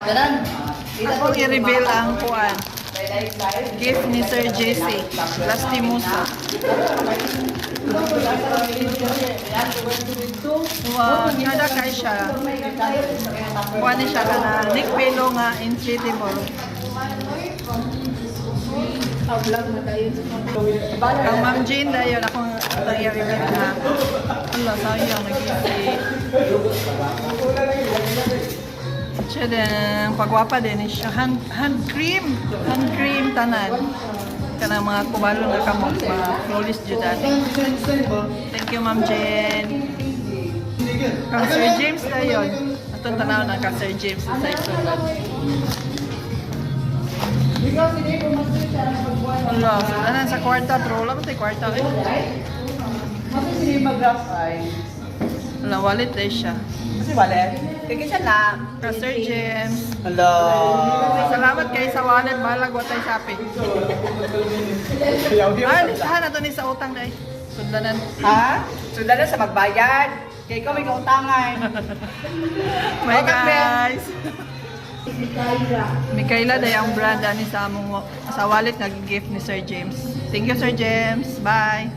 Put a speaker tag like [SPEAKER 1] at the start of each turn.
[SPEAKER 1] Ako i-reveal ang kuan. Gift ni Sir JC. Lastimosa. Wow, nada kay siya. Kuan ni siya kana Nick Pelo nga incredible. Ang Ma'am Jane dayon akong i-reveal na. Allah, sayang nag-gift. Siya din, pagwapa din siya. Hand cream tanan. Kanang mga kubalo na kamot, mga flawless judan. Thank you, Ma'am Jen. Kang Sir James na yun. Atong tanaw na kang Sir James sa isulat. Wala, tanan sa kwarta, bro. Wala ba tayo kwarta eh? Wala, wallet eh siya.
[SPEAKER 2] Kasi wallet? Kaya na.
[SPEAKER 1] Kang Sir James.
[SPEAKER 2] Hello.
[SPEAKER 1] Salamat kayo sa wallet. Balag wa tayo shopping. Listahan na to ni sa utang dahil. Sundanan.
[SPEAKER 2] Ha? Sundanan sa magbayad. Kaya ikaw may kautangan.
[SPEAKER 1] My guys. Mikaela dahil ang brand ani sa among sa wallet nag-gift ni Sir James. Thank you, Sir James. Bye.